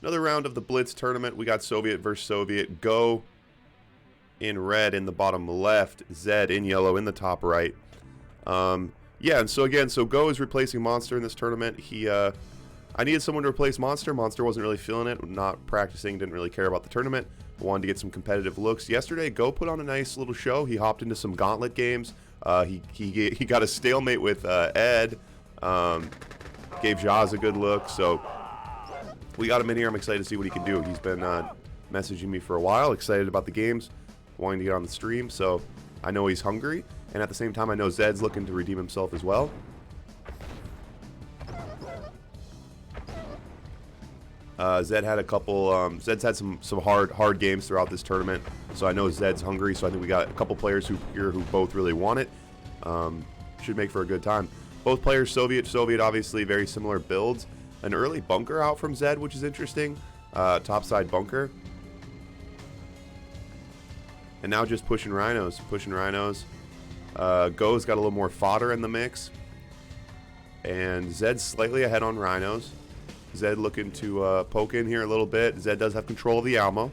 Another round of the Blitz tournament. We got Soviet versus Soviet. Go in red in the bottom left. Zedd in yellow in the top right. Yeah, and so again, Go is replacing Monster in this tournament. I needed someone to replace Monster. Monster wasn't really feeling it. Not practicing. Didn't really care about the tournament. Wanted to get some competitive looks. Yesterday, Go put on a nice little show. He hopped into some gauntlet games. He got a stalemate with Ed. Gave Jaz a good look. So we got him in here. I'm excited to see what he can do. He's been messaging me for a while. Excited about the games. Wanting to get on the stream. So I know he's hungry. And at the same time, I know Zedd's looking to redeem himself as well. Zedd had a couple. Zedd's had some hard games throughout this tournament, so I know Zedd's hungry. So I think we got a couple players here who both really want it. Should make for a good time. Both players, Soviet, obviously very similar builds. An early bunker out from Zedd, which is interesting. Topside bunker, and now just pushing rhinos. Go's got a little more fodder in the mix, and Zedd's slightly ahead on rhinos. Zedd looking to poke in here a little bit. Zedd does have control of the ammo.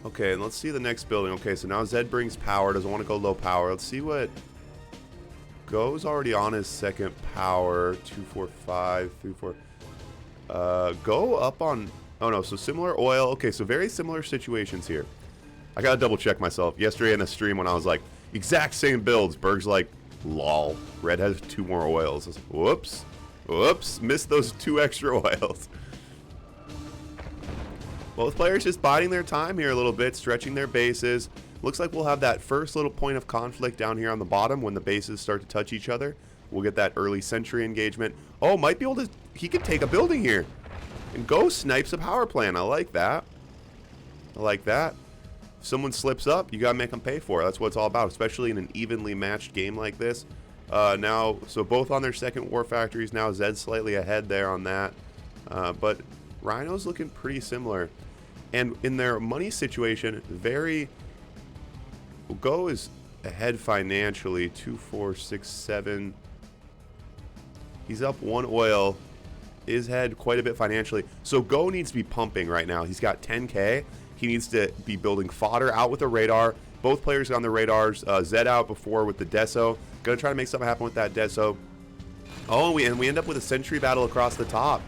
Okay, and let's see the next building. Okay, so now Zedd brings power. Doesn't want to go low power. Let's see what... Go's already on his second power. 2, 4, 5, 3, 4. Go up on... Oh no, so similar oil. Okay, so very similar situations here. I gotta double check myself. Yesterday in a stream when I was like, exact same builds, Berg's like, lol. Red has 2 more oils. I was like, whoops, missed those 2 extra oils. Both players just biding their time here a little bit, stretching their bases. Looks like we'll have that first little point of conflict down here on the bottom when the bases start to touch each other. We'll get that early sentry engagement. Oh, might be able to, he could take a building here. And Go snipes a power plant. I like that. If someone slips up, you gotta make them pay for it. That's what it's all about, especially in an evenly matched game like this. Now, so both on their second war factories now. Zedd's slightly ahead there on that, but Rhino's looking pretty similar. And in their money situation, Go is ahead financially. 2, 4, 6, 7. He's up 1 oil. Is ahead quite a bit financially. So Go needs to be pumping right now. He's got 10K. He needs to be building fodder out with a radar. Both players on the radars. Zedd out before with the Deso. Gonna try to make something happen with that Deso. Oh, and we end up with a sentry battle across the top.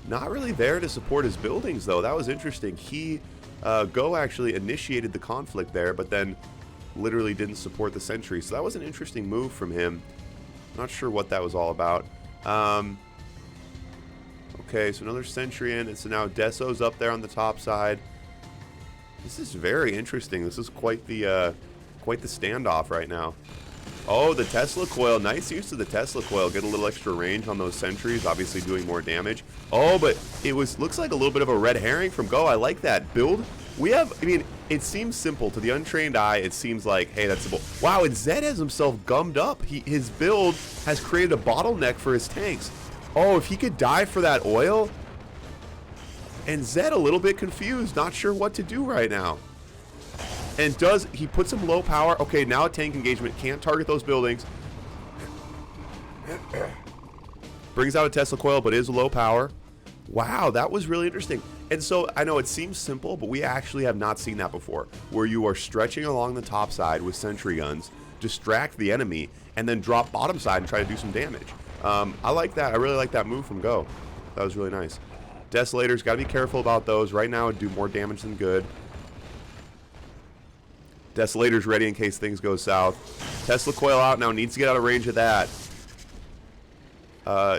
Not really there to support his buildings, though. That was interesting. Go actually initiated the conflict there, but then literally didn't support the sentry. So that was an interesting move from him. Not sure what that was all about. Okay, so another sentry in. And so now Deso's up there on the top side. This is very interesting. This is quite the standoff right now. Oh, the Tesla coil. Nice use of the Tesla coil. Get a little extra range on those sentries. Obviously doing more damage. Oh, but looks like a little bit of a red herring from Go. I like that build. I mean, it seems simple. To the untrained eye, it seems like, hey, that's simple. Wow, and Zedd has himself gummed up. His build has created a bottleneck for his tanks. Oh, if he could die for that oil... And Zedd a little bit confused, not sure what to do right now. And he puts him low power. Okay, now a tank engagement, can't target those buildings. Brings out a Tesla coil, but is low power. Wow, that was really interesting. And so, I know it seems simple, but we actually have not seen that before. Where you are stretching along the top side with sentry guns, distract the enemy, and then drop bottom side and try to do some damage. I like that. I really like that move from Go. That was really nice. Desolators, got to be careful about those. Right now, it'd do more damage than good. Desolators ready in case things go south. Tesla coil out now. Needs to get out of range of that.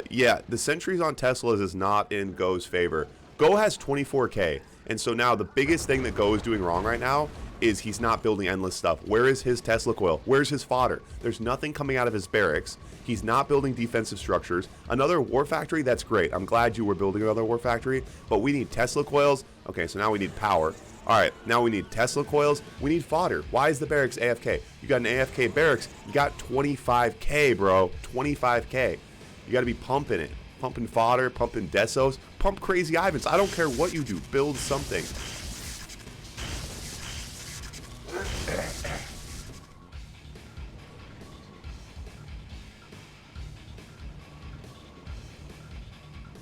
Yeah, the sentries on Teslas is not in Go's favor. Go has 24K. And so now the biggest thing that Go is doing wrong right now is he's not building endless stuff. Where is his Tesla coil? Where's his fodder? There's nothing coming out of his barracks. He's not building defensive structures. Another war factory, that's great. I'm glad you were building another war factory, but we need Tesla coils. Okay, so now we need power. All right, now we need Tesla coils. We need fodder. Why is the barracks AFK? You got an AFK barracks. You got 25K, bro. 25K. You got to be pumping it. Pumping fodder, pumping Desos, pump Crazy Ivans. I don't care what you do. Build something.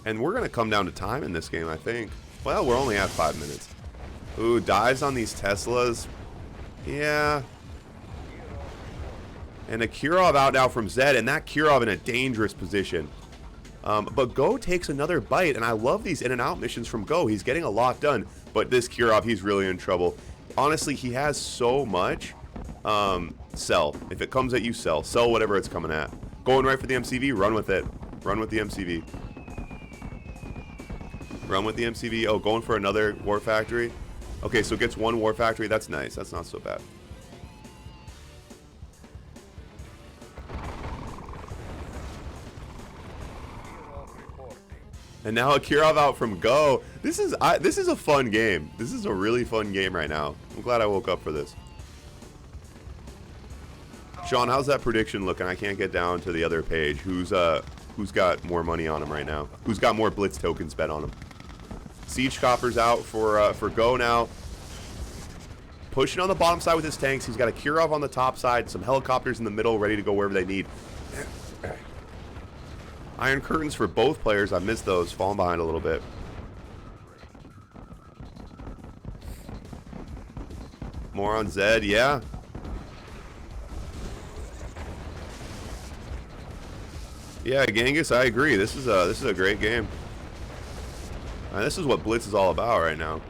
And we're going to come down to time in this game, I think. Well, we're only at 5 minutes. Ooh, dives on these Teslas. Yeah. And a Kirov out now from Zedd, and that Kirov in a dangerous position. But Go takes another bite, and I love these in and out missions from Go. He's getting a lot done, but this Kirov, he's really in trouble. Honestly, he has so much. Sell. If it comes at you, sell. Sell whatever it's coming at. Going right for the MCV, run with it. Run with the MCV. Run with the MCV. Oh, going for another War Factory. Okay, so gets one War Factory. That's nice. That's not so bad. And now a Kirov out from Go. This is a fun game. This is a really fun game right now. I'm glad I woke up for this. Sean, how's that prediction looking? I can't get down to the other page. Who's got more money on him right now? Who's got more Blitz tokens bet on him? Siege Copper's out for Go now. Pushing on the bottom side with his tanks. He's got a Kirov on the top side, some helicopters in the middle ready to go wherever they need. Iron Curtains for both players. I missed those. Falling behind a little bit. More on Zedd, yeah. Yeah, Genghis, I agree. This is a great game. This is what Blitz is all about right now.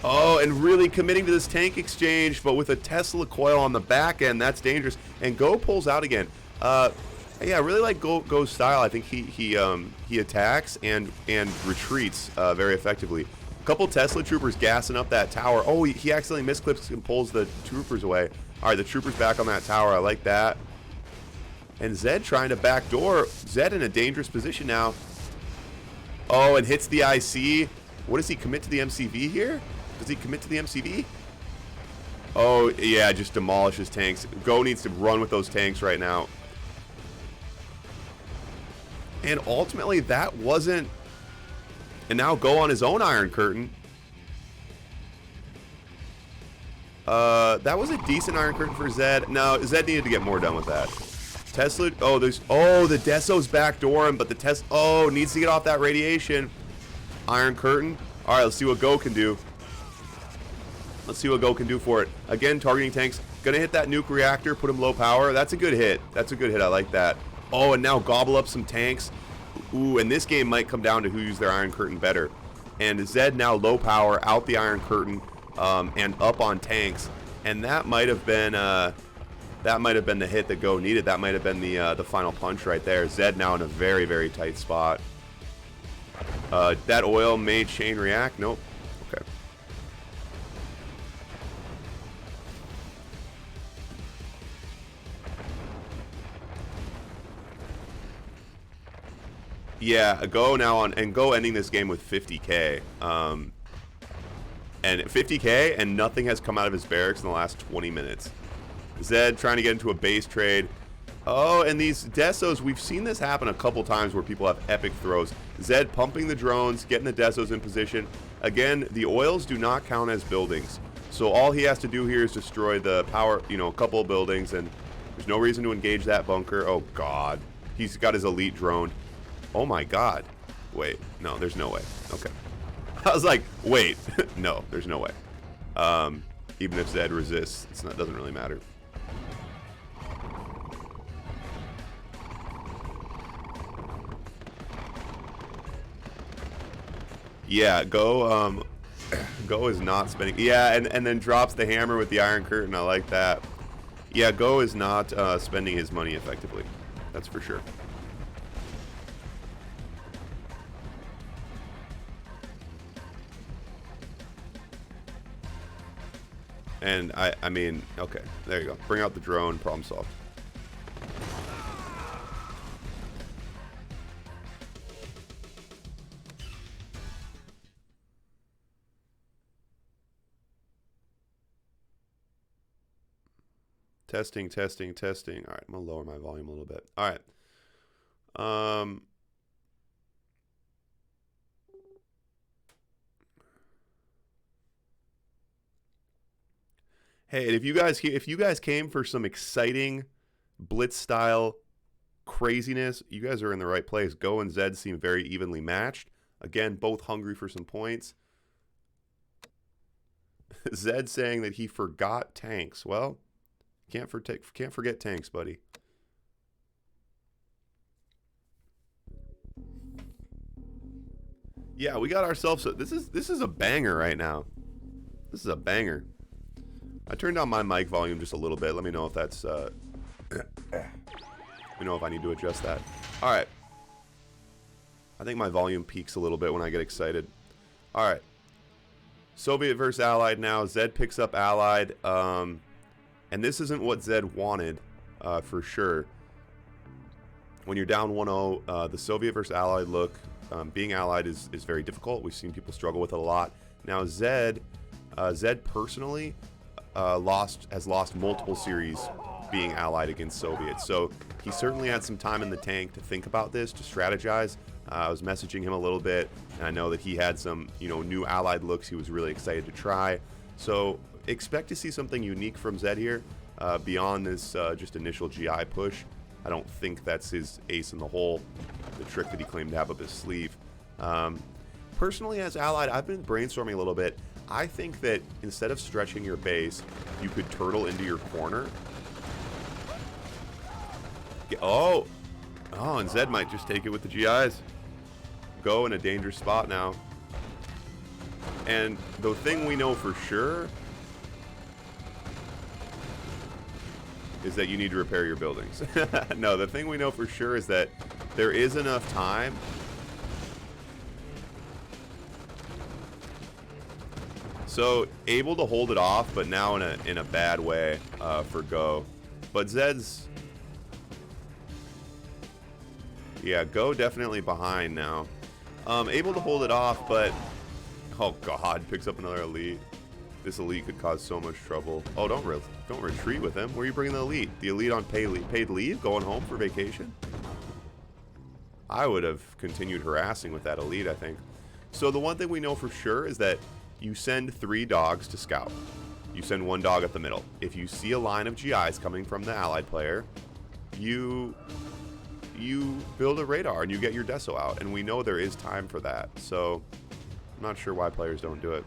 Oh, and really committing to this tank exchange, but with a Tesla coil on the back end, that's dangerous. And Go pulls out again. Yeah, I really like Go's style. I think he attacks and retreats very effectively. A couple Tesla troopers gassing up that tower. Oh, he accidentally misclips and pulls the troopers away. All right, the troopers back on that tower. I like that. And Zedd trying to backdoor. Zedd in a dangerous position now. Oh, and hits the IC. What does he commit to the MCV here? Does he commit to the MCV? Oh, yeah, just demolishes tanks. Go needs to run with those tanks right now. And ultimately, that wasn't... And now Go on his own Iron Curtain. That was a decent Iron Curtain for Zedd. No, Zedd needed to get more done with that. Tesla... Oh, there's... Oh, the Deso's backdooring, but the Tesla... Oh, needs to get off that radiation. Iron Curtain. All right, let's see what Go can do. Let's see what Go can do for it. Again, targeting tanks. Gonna hit that nuke reactor, put him low power. That's a good hit. That's a good hit. I like that. Oh, and now gobble up some tanks. Ooh, and this game might come down to who used their Iron Curtain better. And Zedd now low power, out the Iron Curtain, and up on tanks. And that might have been the hit that Go needed. That might have been the final punch right there. Zedd now in a very, very tight spot. That oil made chain react. Nope. Okay. Yeah, Go now on, and Go ending this game with 50k. And 50k, and nothing has come out of his barracks in the last 20 minutes. Zedd trying to get into a base trade. Oh, and these Desos, we've seen this happen a couple times where people have epic throws. Zedd pumping the drones, getting the Desos in position. Again, the oils do not count as buildings. So all he has to do here is destroy the power, a couple of buildings, and there's no reason to engage that bunker. Oh, God. He's got his elite drone. Oh, my God. Wait. No, there's no way. Okay. I was like, wait. No, there's no way. Even if Zedd resists, it doesn't really matter. Yeah, Go is not spending. Yeah, and then drops the hammer with the Iron Curtain. I like that. Yeah, Go is not spending his money effectively. That's for sure. And I mean, okay, there you go. Bring out the drone, problem solved. Testing, testing, testing. All right, I'm gonna lower my volume a little bit. All right. Hey, and if you guys came for some exciting Blitz style craziness. You guys are in the right place. Go and Zedd seem very evenly matched. Again, both hungry for some points. Zedd saying that he forgot tanks. Well, can't forget tanks, buddy. Yeah, we got ourselves this is a banger right now. This is a banger. I turned down my mic volume just a little bit. Let me know if that's let me know if I need to adjust that. All right. I think my volume peaks a little bit when I get excited. All right. Soviet versus Allied now. Zedd picks up Allied. And this isn't what Zedd wanted, for sure. When you're down 1-0, the Soviet versus Allied look, being Allied is very difficult. We've seen people struggle with it a lot. Now Zedd personally has lost multiple series being Allied against Soviets. So he certainly had some time in the tank to think about this, to strategize. I was messaging him a little bit, and I know that he had some, new Allied looks he was really excited to try. So expect to see something unique from Zedd here, beyond this just initial GI push. I don't think that's his ace in the hole, the trick that he claimed to have up his sleeve. Personally, as Allied, I've been brainstorming a little bit. I think that instead of stretching your base, you could turtle into your corner. Oh, and Zedd might just take it with the GIs. Go in a dangerous spot now. And the thing we know for sure is that you need to repair your buildings. No, the thing we know for sure is that there is enough time. So able to hold it off, but now in a bad way for Go. But Zedd's, yeah, Go definitely behind now. Able to hold it off, but oh god, picks up another elite. This elite could cause so much trouble. Oh, don't retreat with him. Where are you bringing the elite? The elite on paid leave, going home for vacation? I would have continued harassing with that elite, I think. So the one thing we know for sure is that you send 3 dogs to scout. You send 1 dog at the middle. If you see a line of GIs coming from the Allied player, you build a radar and you get your deso out. And we know there is time for that. So I'm not sure why players don't do it.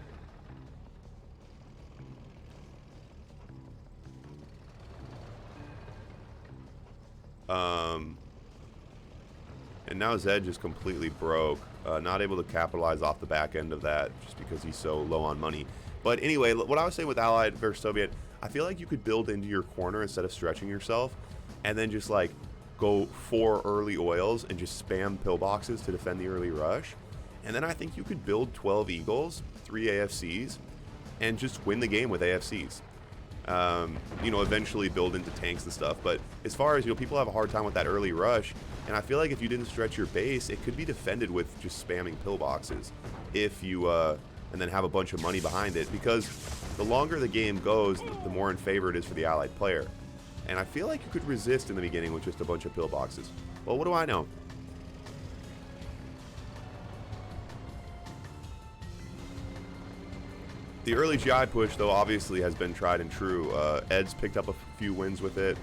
And now Zedd just completely broke. Not able to capitalize off the back end of that just because he's so low on money. But anyway, what I was saying with Allied versus Soviet, I feel like you could build into your corner instead of stretching yourself, and then just like go 4 early oils and just spam pillboxes to defend the early rush. And then I think you could build 12 Eagles, 3 AFCs, and just win the game with AFCs. Eventually build into tanks and stuff. But as far as, people have a hard time with that early rush. And I feel like if you didn't stretch your base, it could be defended with just spamming pillboxes. If you, and then have a bunch of money behind it. Because the longer the game goes, the more in favor it is for the Allied player. And I feel like you could resist in the beginning with just a bunch of pillboxes. Well, what do I know? The early GI push, though, obviously has been tried and true. Ed's picked up a few wins with it.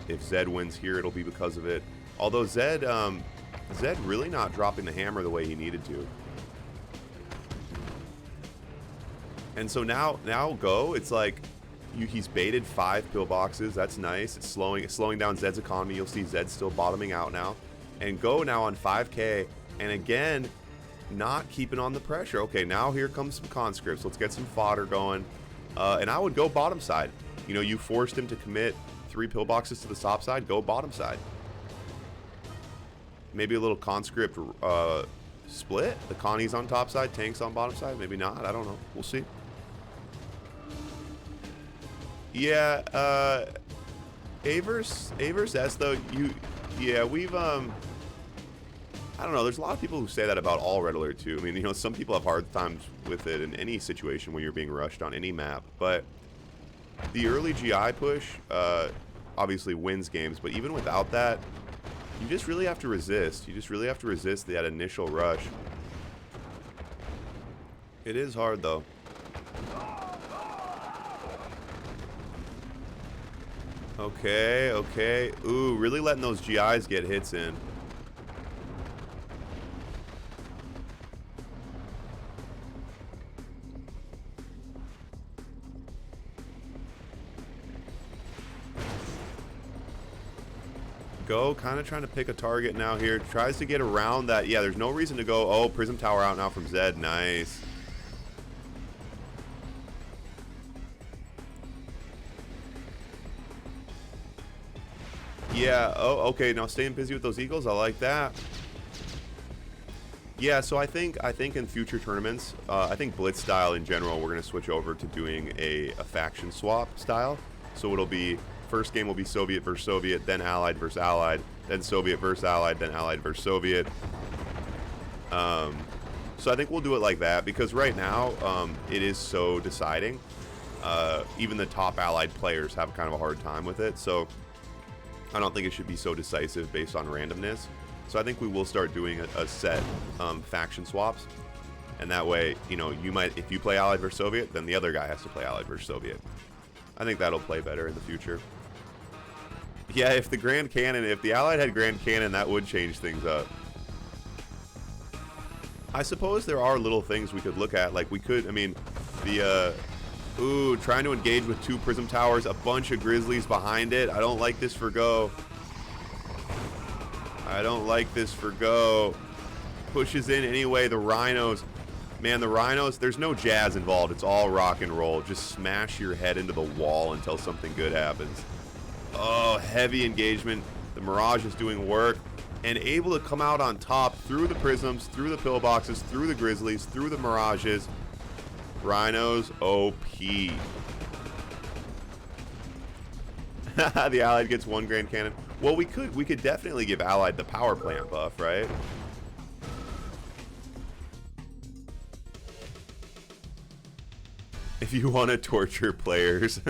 If Zedd wins here, it'll be because of it. Although Zedd really not dropping the hammer the way he needed to. And so now Go, it's like he's baited 5 pillboxes. That's nice. It's slowing down Zedd's economy. You'll see Zedd still bottoming out now. And Go now on 5K. And again, not keeping on the pressure. Okay, now here comes some conscripts. Let's get some fodder going. And I would go bottom side. You forced him to commit 3 pillboxes to the top side. Go bottom side. Maybe a little conscript split. The Connie's on top side, tanks on bottom side. Maybe not. I don't know. We'll see. Yeah, A versus S though. We've I don't know. There's a lot of people who say that about all Red Alert 2. I mean, some people have hard times with it in any situation when you're being rushed on any map. But the early GI push obviously wins games. But even without that, you just really have to resist. You just really have to resist that initial rush. It is hard, though. Okay, okay. Ooh, really letting those GIs get hits in. Go, kind of trying to pick a target now here. Tries to get around that. Yeah, there's no reason to go. Oh, Prism Tower out now from Zedd. Nice. Yeah, oh, okay. Now staying busy with those Eagles. I like that. Yeah, so I think in future tournaments, I think Blitz style in general, we're going to switch over to doing a faction swap style. So it'll be, first game will be Soviet versus Soviet, then Allied versus Allied, then Soviet versus Allied, then Allied versus Soviet. So I think we'll do it like that, because right now it is so deciding. Even the top Allied players have kind of a hard time with it, so I don't think it should be so decisive based on randomness. So I think we will start doing a set faction swaps, and that way, you know, you might, if you play Allied versus Soviet, then the other guy has to play Allied versus Soviet. I think that'll play better in the future. Yeah, if the Grand Cannon, if the Allied had Grand Cannon, that would change things up. I suppose there are little things we could look at, like we could, I mean, the, ooh, trying to engage with 2 Prism Towers, a bunch of Grizzlies behind it. I don't like this for Go. I don't like this for Go. Pushes in anyway, the Rhinos. Man, the Rhinos, there's no jazz involved. It's all rock and roll. Just smash your head into the wall until something good happens. Oh, heavy engagement. The Mirage is doing work. And able to come out on top through the Prisms, through the Pillboxes, through the Grizzlies, through the Mirages. Rhinos, OP. The Allied gets 1 Grand Cannon. Well, we could definitely give Allied the power plant buff, right? If you want to torture players.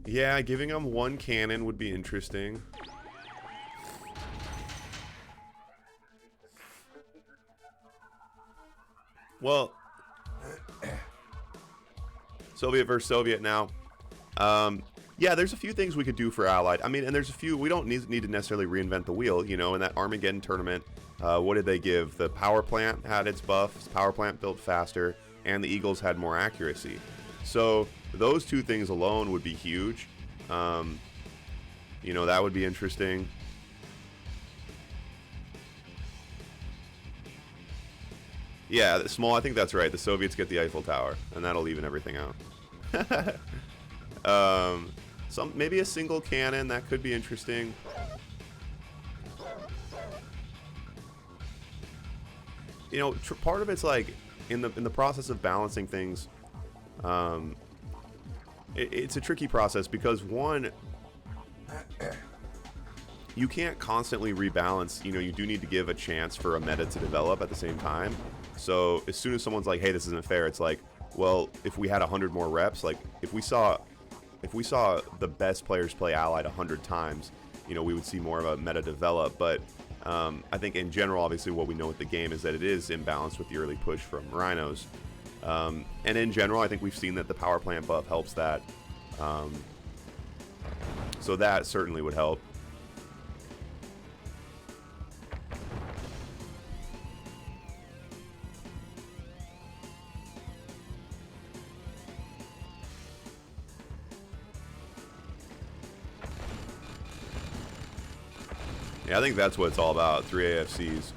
Yeah, giving them 1 cannon would be interesting. Well, Soviet versus Soviet now. Yeah, there's a few things we could do for Allied. I mean, and there's a few, we don't need to necessarily reinvent the wheel, you know. In that Armageddon tournament, what did they give? The power plant had its buffs, power plant built faster, and the Eagles had more accuracy. So those 2 things alone would be huge. You know, that would be interesting. Yeah, the small, I think that's right. The Soviets get the Eiffel Tower, and that'll even everything out. Maybe a single cannon, that could be interesting. You know, part of it's like in the process of balancing things. It's a tricky process because, one, you can't constantly rebalance. You know, you do need to give a chance for a meta to develop at the same time. So as soon as someone's like, hey, this isn't fair, it's like, well, if we had 100 more reps, like if we saw the best players play Allied 100 times, you know, we would see more of a meta develop. But I think in general, obviously, what we know with the game is that it is imbalanced with the early push from Rhinos. And in general, I think we've seen that the power plant buff helps that. So that certainly would help. Yeah, I think that's what it's all about. 3 AFCs.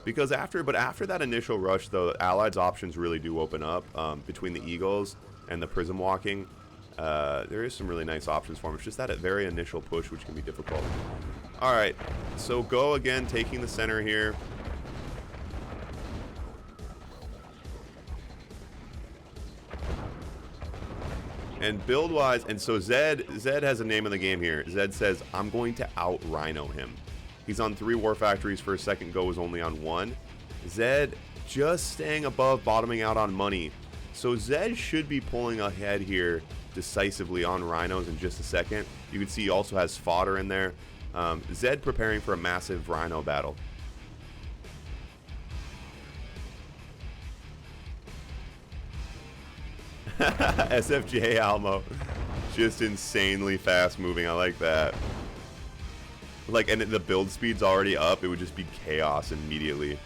Because after that initial rush, though, Allied's options really do open up between the Eagles and the Prism Walking. There is some really nice options for him. It's just that very initial push, which can be difficult. All right, so Go again taking the center here. And build-wise, and so Zedd has a name in the game here. Zedd says, I'm going to out-Rhino him. He's on 3 War Factories for a second. Go is only on 1. Zedd just staying above, bottoming out on money. So Zedd should be pulling ahead here decisively on Rhinos in just a second. You can see he also has fodder in there. Zedd preparing for a massive Rhino battle. SFJ Almo. Just insanely fast moving. I like that. Like, and the build speed's already up. It would just be chaos immediately.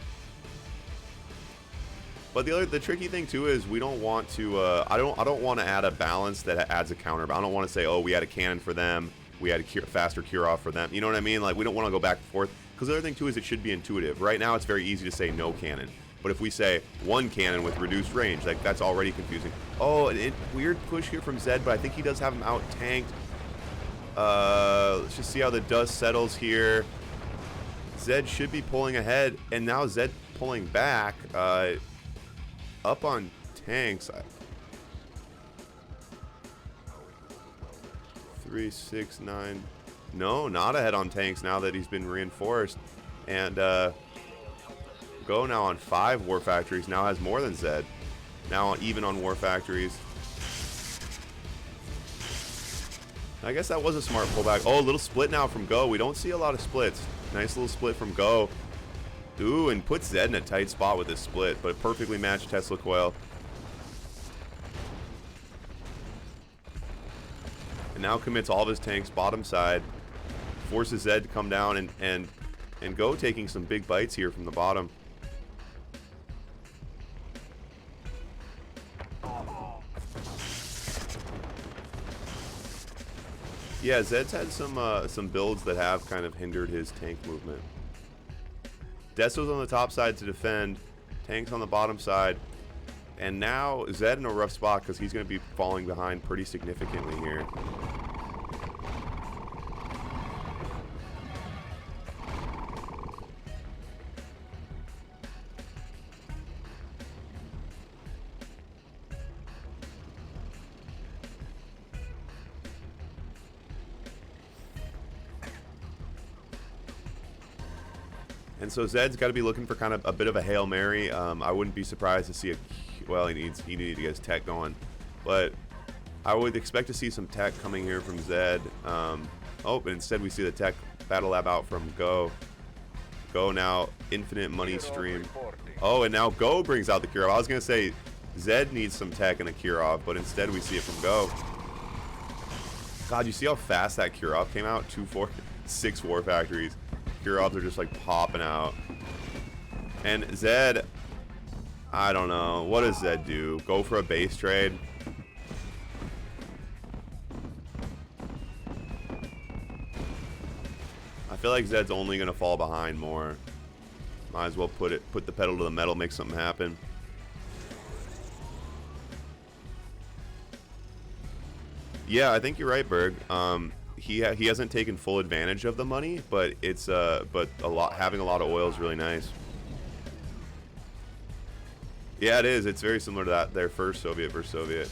But the tricky thing too is we don't want to. I don't want to add a balance that adds a counter. But I don't want to say, oh, we had a cannon for them. We had a faster cure off for them. You know what I mean? Like, we don't want to go back and forth. Because the other thing too is it should be intuitive. Right now it's very easy to say no cannon. But if we say 1 cannon with reduced range, like, that's already confusing. Oh, weird push here from Zedd, but I think he does have him out tanked. Let's just see how the dust settles here. Zedd should be pulling ahead, and now Zedd pulling back. Up on tanks. 3, 6, 9. No, not ahead on tanks now that he's been reinforced. And Go now on 5 War Factories. Now has more than Zedd. Now even on War Factories. I guess that was a smart pullback. Oh, a little split now from Go. We don't see a lot of splits. Nice little split from Go. Ooh, and puts Zedd in a tight spot with this split, but perfectly matched Tesla Coil. And now commits all of his tanks bottom side. Forces Zedd to come down and Go taking some big bites here from the bottom. Yeah, Zedd's had some builds that have kind of hindered his tank movement. Deso's on the top side to defend, tanks on the bottom side, and now Zedd in a rough spot because he's going to be falling behind pretty significantly here. And so Zedd's got to be looking for kind of a bit of a Hail Mary. I wouldn't be surprised to see well, he needed to get his tech going. But I would expect to see some tech coming here from Zedd. Oh, but instead we see the tech Battle Lab out from Go. Go now, infinite money stream. Oh, and now Go brings out the Kirov. I was going to say Zedd needs some tech and a Kirov, but instead we see it from Go. God, you see how fast that Kirov came out? 2, 4, 6 War Factories. Kirovs are just like popping out. And Zedd, I don't know. What does Zedd do? Go for a base trade? I feel like Zedd's only going to fall behind more. Might as well put the pedal to the metal, make something happen. Yeah, I think you're right, Berg. He hasn't taken full advantage of the money, but it's having a lot of oil is really nice. Yeah, it is. It's very similar to that their first Soviet versus Soviet.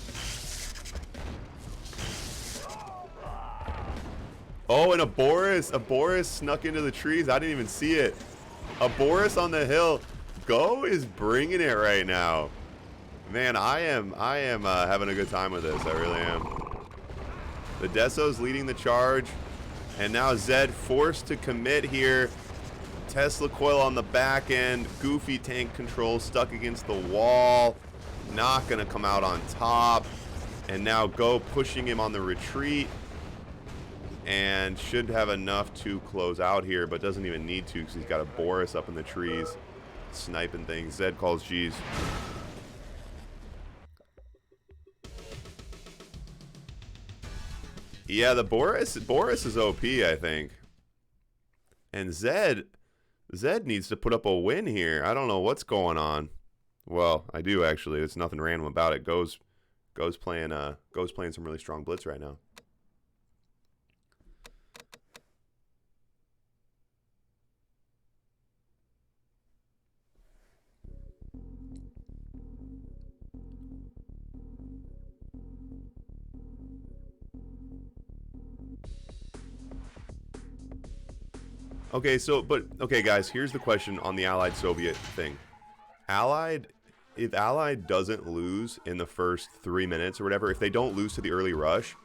Oh, and a Boris snuck into the trees. I didn't even see it. A Boris on the hill. Go is bringing it right now. Man, I am having a good time with this. I really am. The Deso's leading the charge, and now Zedd forced to commit here. Tesla Coil on the back end, goofy tank control stuck against the wall, not gonna come out on top, and now Go pushing him on the retreat, and should have enough to close out here, but doesn't even need to because he's got a Boris up in the trees. sniping things. Zedd calls G's. Yeah, the Boris is OP, I think. And Zedd needs to put up a win here. I don't know what's going on. Well, I do actually. There's nothing random about it. Go's playing some really strong blitz right now. Okay, guys, here's the question on the Allied Soviet thing. If Allied doesn't lose in the first 3 minutes or whatever, if they don't lose to the early rush,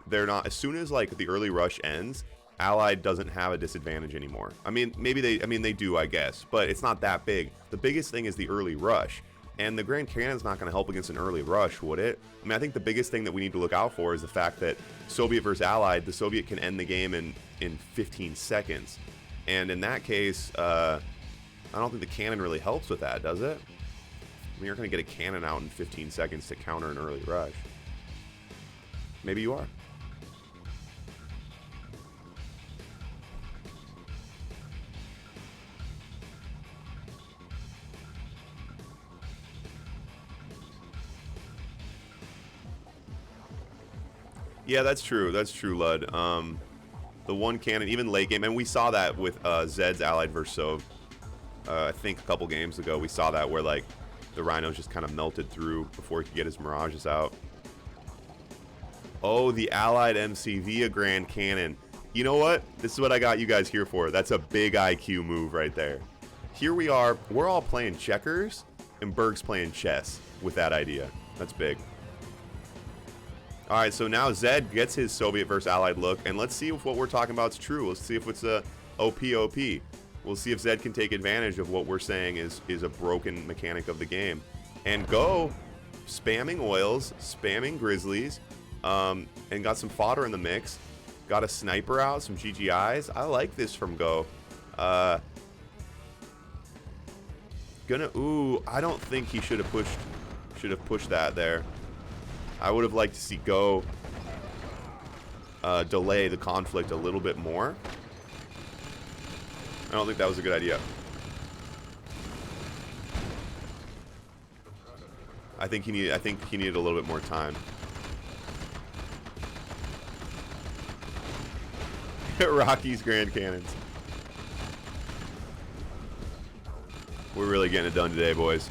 they're not, as soon as like the early rush ends, Allied doesn't have a disadvantage anymore. I mean, they do, I guess, but it's not that big. The biggest thing is the early rush. And the Grand Cannon's not going to help against an early rush, would it? I mean, I think the biggest thing that we need to look out for is the fact that Soviet versus Allied, the Soviet can end the game in 15 seconds. And in that case, I don't think the cannon really helps with that, does it? I mean, you're going to get a cannon out in 15 seconds to counter an early rush. Maybe you are. Yeah, that's true. That's true, Lud. The one cannon, even late game, and we saw that with Zedd's Allied versus Sov. I think a couple games ago, we saw that where like the Rhinos just kind of melted through before he could get his Mirages out. Oh, the Allied MC via Grand Cannon. You know what? This is what I got you guys here for. That's a big IQ move right there. Here we are. We're all playing checkers, and Berg's playing chess with that idea. That's big. All right, so now Zedd gets his Soviet versus Allied look, and let's see if what we're talking about is true. Let's see if it's a OP. We'll see if Zedd can take advantage of what we're saying is a broken mechanic of the game. And Go spamming oils, spamming grizzlies, and got some fodder in the mix. Got a sniper out, some GGIs. I like this from Go. I don't think he should have pushed that there. I would have liked to see Go delay the conflict a little bit more. I don't think that was a good idea. I think he needed a little bit more time. Rocky's Grand Cannons. We're really getting it done today, boys.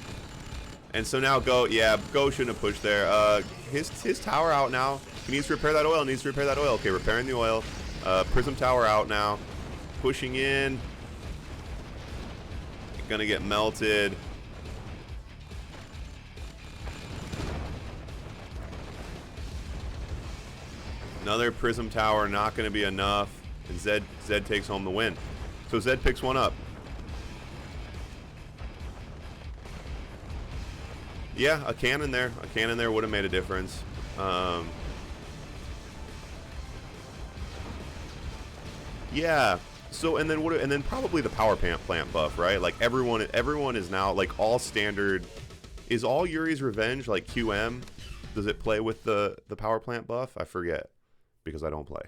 And so now Go shouldn't have pushed there. His tower out now. He needs to repair that oil. Okay, repairing the oil. Prism tower out now. Pushing in. Gonna get melted. Another Prism tower, not gonna be enough. And Zedd takes home the win. So Zedd picks one up. Yeah, a cannon there would have made a difference. Yeah. So and then probably the power plant buff, right? Like everyone is now like all standard. Is all Yuri's Revenge like QM? Does it play with the power plant buff? I forget because I don't play.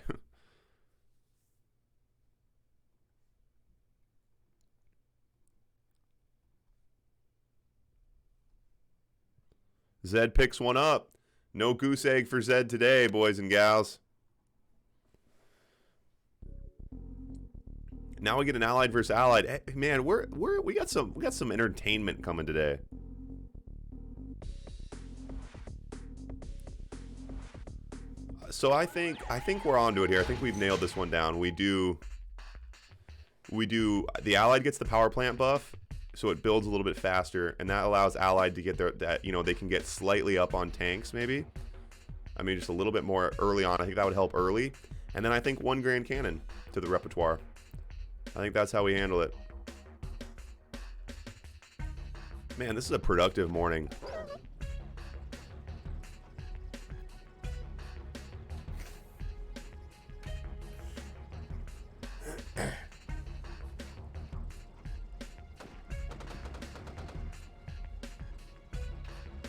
Zedd picks one up. No goose egg for Zedd today, boys and gals. Now we get an Allied versus Allied. Hey, man, we got some entertainment coming today. So I think we're onto it here. I think we've nailed this one down. We do. The Allied gets the power plant buff, so it builds a little bit faster, and that allows Allied to get they can get slightly up on tanks maybe. I mean, just a little bit more early on. I think that would help early, and then I think one Grand Cannon to the repertoire. I think that's how we handle it. Man, this is a productive morning.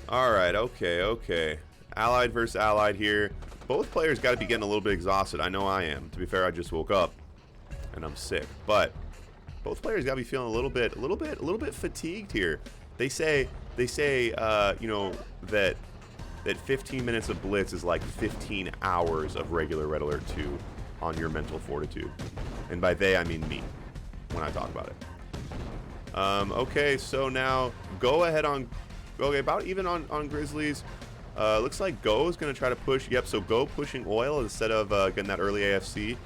Alright, okay. Allied versus Allied here. Both players got to be getting a little bit exhausted. I know I am. To be fair, I just woke up and I'm sick. But both players got to be feeling a little bit fatigued here. They say, you know, that 15 minutes of Blitz is like 15 hours of regular Red Alert 2 on your mental fortitude. And by they, I mean me when I talk about it. Okay, so now go ahead on, okay, about even on Grizzlies. Looks like Go is going to try to push. Yep, so Go pushing oil instead of getting that early AFC.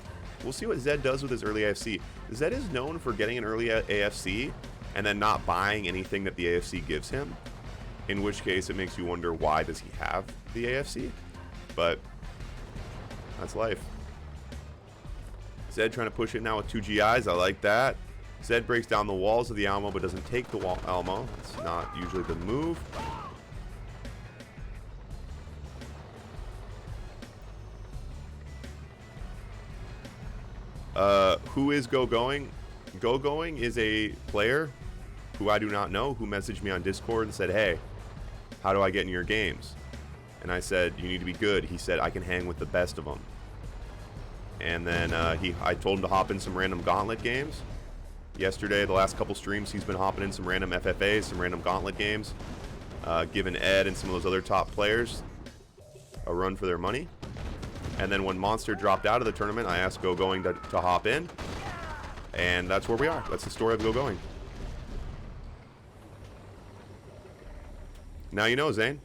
We'll see what Zedd does with his early AFC. Zedd is known for getting an early AFC and then not buying anything that the AFC gives him. In which case, it makes you wonder, why does he have the AFC? But that's life. Zedd trying to push it now with 2 GIs. I like that. Zedd breaks down the walls of the Alamo, but doesn't take the Alamo. It's not usually the move. Who is Gogoing? Gogoing is a player who I do not know, who messaged me on Discord and said, hey, how do I get in your games? And I said, you need to be good. He said, I can hang with the best of them. And then I told him to hop in some random Gauntlet games. Yesterday, the last couple streams, he's been hopping in some random FFAs, some random Gauntlet games, giving Ed and some of those other top players a run for their money. And then when Monster dropped out of the tournament, I asked Gogoing to hop in. And that's where we are. That's the story of Gogoing. Now you know, Zane.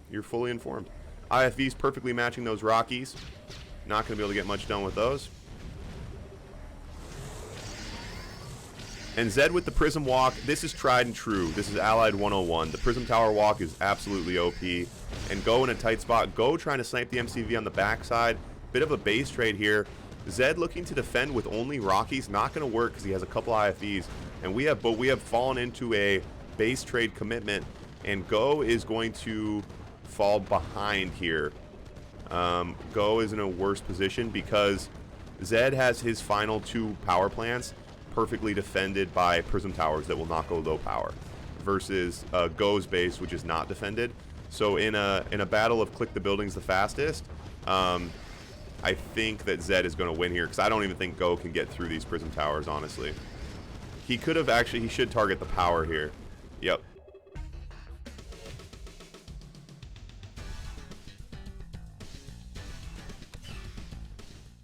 You're fully informed. IFV's perfectly matching those Rockies. Not going to be able to get much done with those. And Zedd with the Prism Walk. This is tried and true. This is Allied 101. The Prism Tower Walk is absolutely OP. And Go in a tight spot. Go trying to snipe the MCV on the backside. Bit of a base trade here. Zedd looking to defend with only Rockies. Not going to work because he has a couple IFVs. And we have fallen into a base trade commitment. And Go is going to fall behind here. Go is in a worse position because Zedd has his final 2 power plants perfectly defended by Prism Towers that will not go low power, versus Go's base, which is not defended. So in a battle of click the buildings the fastest, I think that Zedd is going to win here because I don't even think Go can get through these Prism Towers, honestly. He could have actually, he should target the power here. Yep.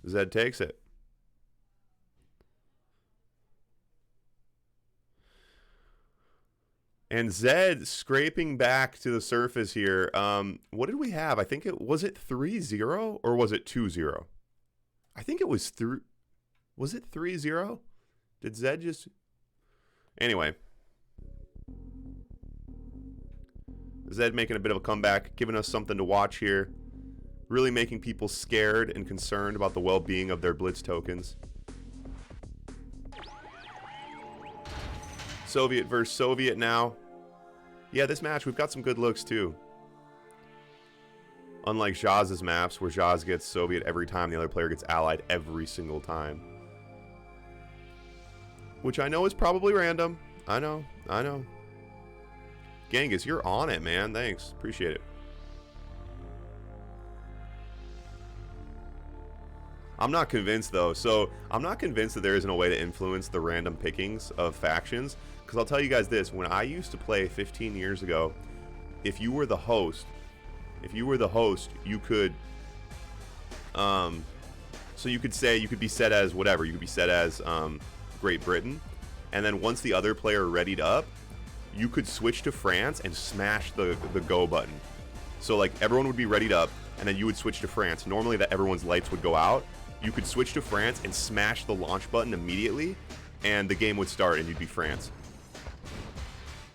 Zedd takes it. And Zedd scraping back to the surface here. What did we have? I think was it 3-0 or was it 2-0? I think it was was it 3-0? Did Zedd just... Anyway. Zedd making a bit of a comeback, giving us something to watch here. Really making people scared and concerned about the well-being of their Blitz tokens. Soviet versus Soviet now. Yeah, this match, we've got some good looks too. Unlike Zhaz's maps, where Zhaz gets Soviet every time, the other player gets Allied every single time. Which I know is probably random. I know. Genghis, you're on it, man. Thanks. Appreciate it. I'm not convinced, though. So, I'm not convinced that there isn't a way to influence the random pickings of factions. Because I'll tell you guys this. When I used to play 15 years ago, if you were the host, you could... so you could say, you could be set as whatever. You could be set as Great Britain. And then once the other player readied up, you could switch to France and smash the go button. So, like, everyone would be readied up, and then you would switch to France. Normally, that everyone's lights would go out. You could switch to France and smash the launch button immediately, and the game would start, and you'd be France.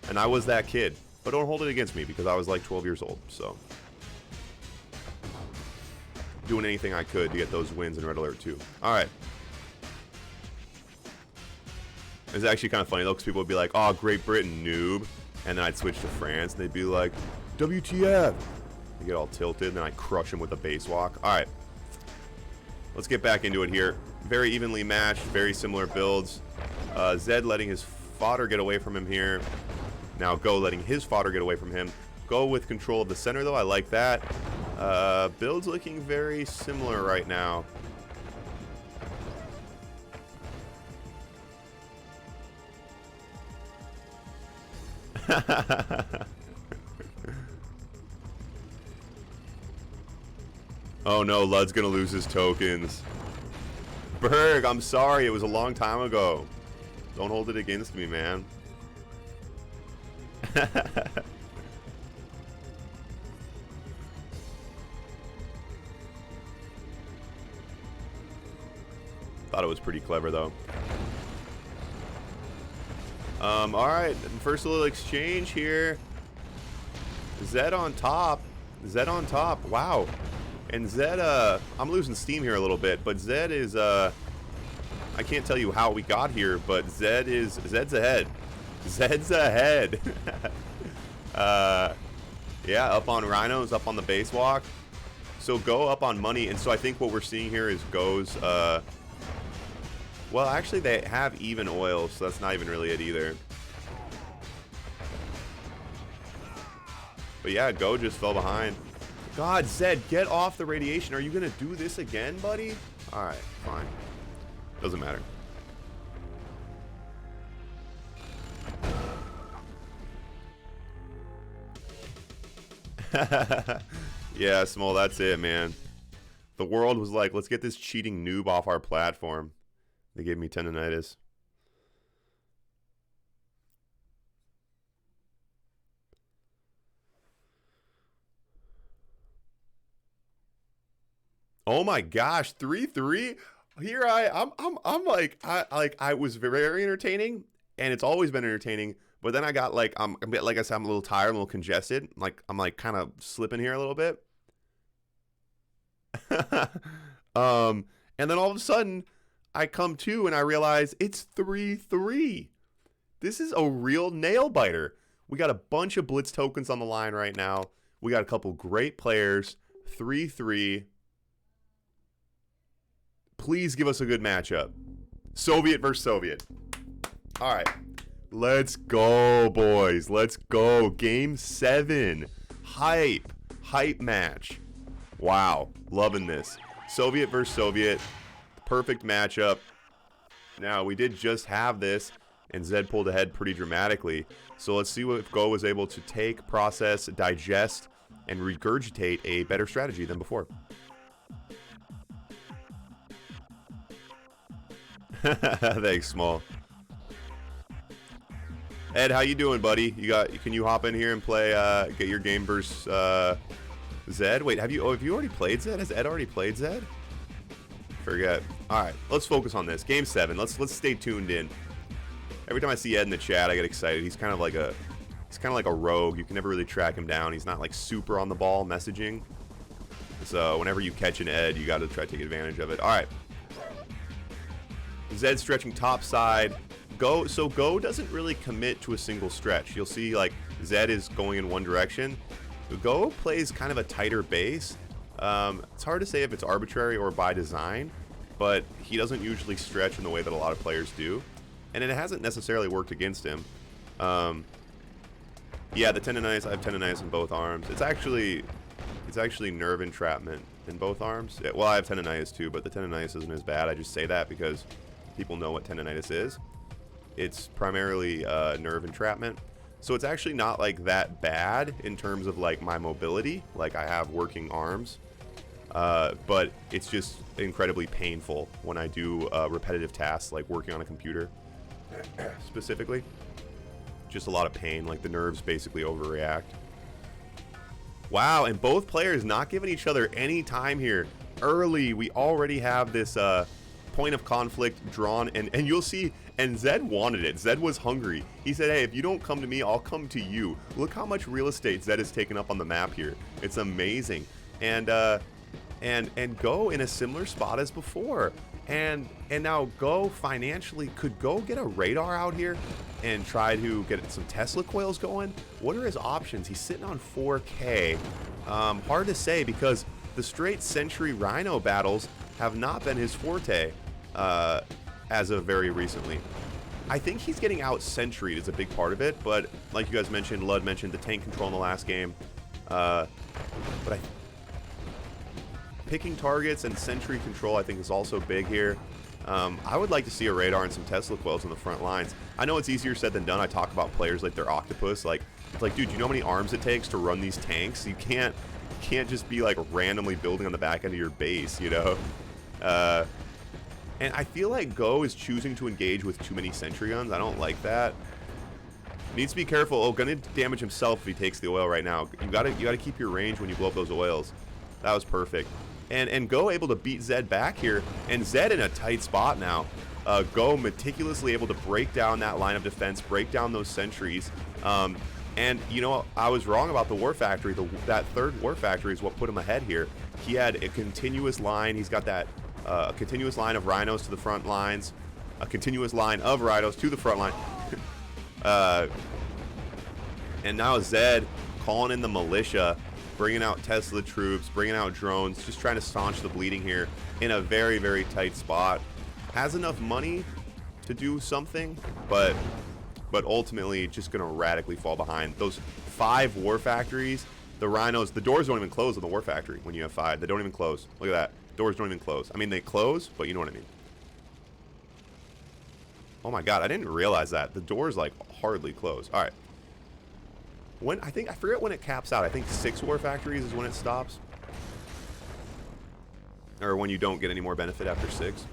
And I was that kid. But don't hold it against me, because I was like 12 years old, so. Doing anything I could to get those wins in Red Alert 2. Alright. It's actually kind of funny, though, because people would be like, oh, Great Britain, noob. And then I'd switch to France, and they'd be like, WTF? They get all tilted, and then I'd crush them with a base walk. Alright. Let's get back into it here. Very evenly matched, very similar builds. Zedd letting his fodder get away from him here. Now Go letting his fodder get away from him. Go with control of the center, though. I like that. Build's looking very similar right now. Oh no, Lud's gonna lose his tokens. Berg, I'm sorry, it was a long time ago. Don't hold it against me, man. Thought it was pretty clever, though. Alright, first little exchange here. Zedd on top. Zedd on top. Wow. And Zedd, I'm losing steam here a little bit, but Zedd is, I can't tell you how we got here, but Zedd's ahead. Zedd's ahead. Yeah, up on Rhinos, up on the base walk. So Go up on money, and so I think what we're seeing here is Go's, well, actually, they have even oil, so that's not even really it either. But yeah, Go just fell behind. God, Zedd, get off the radiation. Are you going to do this again, buddy? All right, fine. Doesn't matter. Yeah, Small, that's it, man. The world was like, let's get this cheating noob off our platform. They gave me tendonitis. Oh my gosh, 3-3. Here I'm like I was very entertaining, and it's always been entertaining. But then I got like like I said, I'm a little tired, I'm a little congested. Like I'm like kind of slipping here a little bit. And then all of a sudden I come to and I realize it's 3-3. This is a real nail biter. We got a bunch of Blitz tokens on the line right now. We got a couple great players. 3-3. Please give us a good matchup. Soviet versus Soviet. All right. Let's go, boys. Let's go. Game 7. Hype. Hype match. Wow. Loving this. Soviet versus Soviet. Perfect matchup. Now, we did just have this, and Zedd pulled ahead pretty dramatically. So let's see if Go was able to take, process, digest, and regurgitate a better strategy than before. Thanks, Small. Ed, how you doing, buddy? Can you hop in here and play get your game versus Zedd? Wait, have you already played Zedd? Has Ed already played Zedd? Forget. All right, let's focus on this. Game 7. Let's stay tuned in. Every time I see Ed in the chat, I get excited. He's kind of like a rogue. You can never really track him down. He's not like super on the ball messaging. So whenever you catch an Ed, you got to try to take advantage of it. All right. Zedd stretching top side. Go doesn't really commit to a single stretch. You'll see like Zedd is going in one direction. Go plays kind of a tighter base. It's hard to say if it's arbitrary or by design, but he doesn't usually stretch in the way that a lot of players do, and it hasn't necessarily worked against him. Yeah, the tendonitis. I have tendonitis in both arms. It's actually nerve entrapment in both arms. Well, I have tendonitis too, but the tendonitis isn't as bad. I just say that because people know what tendonitis is. It's primarily nerve entrapment. So it's actually not like that bad in terms of like my mobility. Like I have working arms, but it's just incredibly painful when I do repetitive tasks like working on a computer specifically. Just a lot of pain, like the nerves basically overreact. Wow, and both players not giving each other any time here. Early, we already have this point of conflict drawn, and you'll see, and Zedd wanted it. Zedd was hungry. He said, hey, if you don't come to me, I'll come to you. Look how much real estate Zedd has taken up on the map here. It's amazing. And Go in a similar spot as before. And now Go financially, could Go get a radar out here and try to get some Tesla coils going? What are his options? He's sitting on 4K. Hard to say because the straight Century Rhino battles have not been his forte as of very recently. I think he's getting out sentryed is a big part of it, but like you guys mentioned, Lud mentioned the tank control in the last game. But picking targets and sentry control I think is also big here. I would like to see a radar and some Tesla coils on the front lines. I know it's easier said than done. I talk about players like they're octopus. Like, it's like, dude, you know how many arms it takes to run these tanks? You can't just be like randomly building on the back end of your base, you know? And I feel like Go is choosing to engage with too many sentry guns. I don't like that. Needs to be careful. Oh, gonna damage himself if he takes the oil right now. You gotta keep your range when you blow up those oils. That was perfect. And Go able to beat Zedd back here, and Zedd in a tight spot now. Go meticulously able to break down that line of defense, break down those sentries. And you know, I was wrong about the War Factory. That third War Factory is what put him ahead here. He had a continuous line. He's got that a continuous line of rhinos to the front lines, a continuous line of rhinos to the front line. And now Zedd calling in the militia, bringing out Tesla troops, bringing out drones, just trying to staunch the bleeding here in a very, very tight spot. Has enough money to do something, but ultimately just going to radically fall behind. Those 5 War Factories, the rhinos, the doors don't even close on the War Factory when you have 5. They don't even close. Look at that. Doors don't even close. I mean, they close, but you know what I mean. Oh my god, I didn't realize that. The doors, like, hardly close. Alright. I forget when it caps out. I think 6 War Factories is when it stops. Or when you don't get any more benefit after 6.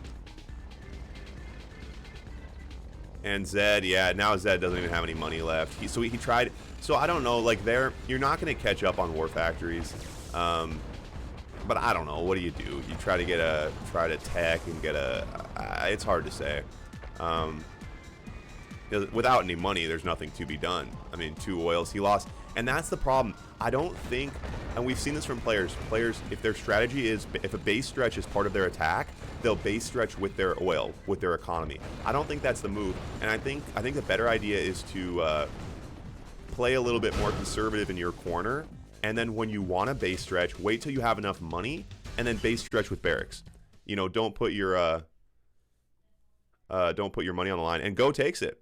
And Zedd, yeah, now Zedd doesn't even have any money left. He tried. So I don't know, like you're not going to catch up on War Factories. But I don't know. What do? You try to tech and get it's hard to say. Without any money, there's nothing to be done. I mean, 2 oils he lost, and that's the problem. I don't think, and we've seen this from players, if their strategy is, if a base stretch is part of their attack, they'll base stretch with their oil, with their economy. I don't think that's the move, and I think the better idea is to play a little bit more conservative in your corner, and then when you want to base stretch, wait till you have enough money, and then base stretch with barracks. You know, don't put your money on the line, and Go takes it.